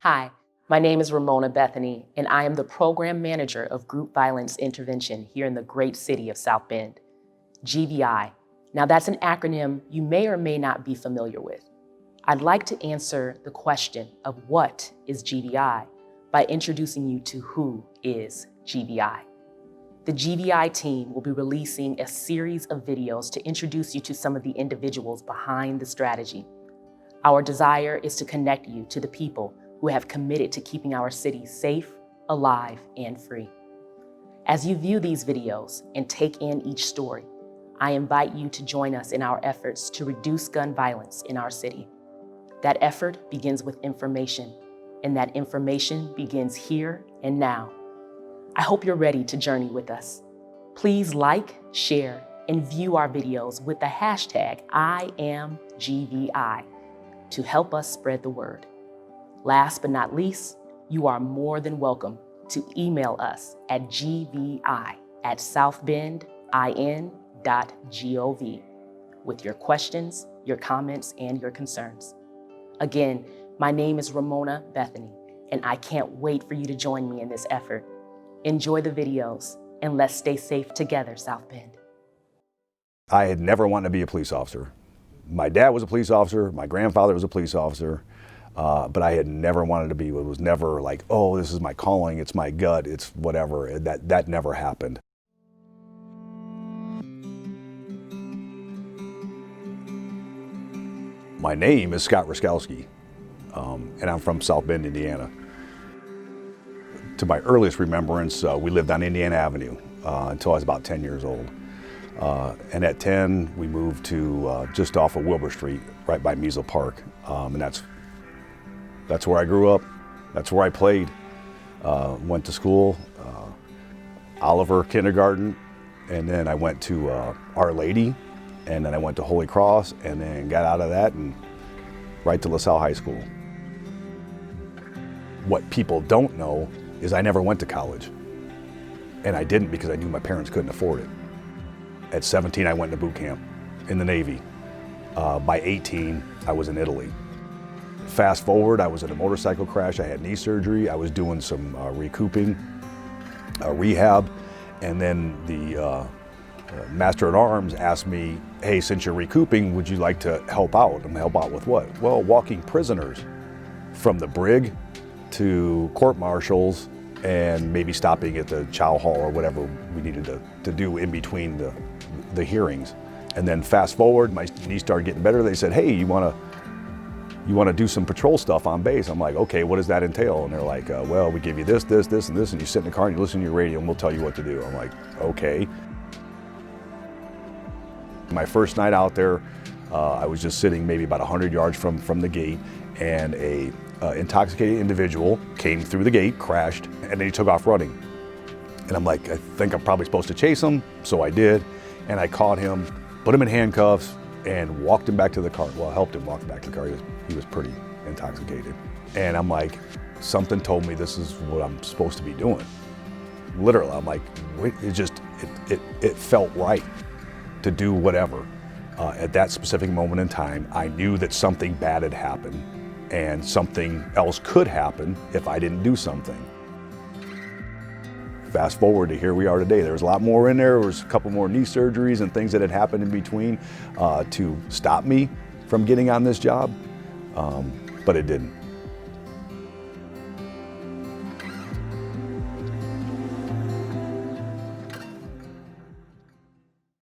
Hi, my name is Ramona Bethany, and I am the Program Manager of Group Violence Intervention here in the great city of South Bend. GVI. Now that's an acronym you may or may not be familiar with. I'd like to answer the question of what is GVI by introducing you to who is GVI. The GVI team will be releasing a series of videos to introduce you to some of the individuals behind the strategy. Our desire is to connect you to the people who have committed to keeping our city safe, alive, and free. As you view these videos and take in each story, I invite you to join us in our efforts to reduce gun violence in our city. That effort begins with information, and that information begins here and now. I hope you're ready to journey with us. Please like, share, and view our videos with the hashtag #IamGVI to help us spread the word. Last but not least, you are more than welcome to email us at gvi@southbendin.gov with your questions, your comments, and your concerns. Again, my name is Ramona Bethany, and I can't wait for you to join me in this effort. Enjoy the videos, and let's stay safe together, South Bend. I had never wanted to be a police officer. My dad was a police officer, my grandfather was a police officer, but I had never wanted to be. It was never like, oh, this is my calling, it's my gut, it's whatever. That never happened. My name is Scott Ruszkowski, and I'm from South Bend, Indiana. To my earliest remembrance, we lived on Indiana Avenue until I was about 10 years old. And at 10, we moved to just off of Wilbur Street, right by Measle Park. And that's where I grew up. That's where I played. Went to school, Oliver Kindergarten, and then I went to Our Lady, and then I went to Holy Cross, and then got out of that and right to LaSalle High School. What people don't know is I never went to college. And I didn't because I knew my parents couldn't afford it. At 17, I went to boot camp in the Navy. By 18, I was in Italy. Fast forward, I was in a motorcycle crash. I had knee surgery. I was doing some recouping, rehab. And then the Master at Arms asked me, hey, since you're recouping, would you like to help out? And help out with what? Well, walking prisoners from the brig to court martials and maybe stopping at the chow hall or whatever we needed to do in between the hearings. And then fast forward, my knees started getting better. They said, hey, you wanna do some patrol stuff on base? I'm like, okay, what does that entail? And they're like, well, we give you this, this, this, and this, and you sit in the car and you listen to your radio and we'll tell you what to do. I'm like, okay. My first night out there, I was just sitting maybe about 100 yards from the gate, and a intoxicated individual came through the gate, crashed, and then he took off running. And I'm like, I think I'm probably supposed to chase him, so I did. And I caught him, put him in handcuffs, and walked him back to the car. Well, I helped him walk back to the car. He was pretty intoxicated. And I'm like, something told me this is what I'm supposed to be doing. Literally, I'm like, it felt right to do whatever. At that specific moment in time, I knew that something bad had happened and something else could happen if I didn't do something. Fast forward to here we are today. There was a lot more in there. There was a couple more knee surgeries and things that had happened in between to stop me from getting on this job, but it didn't.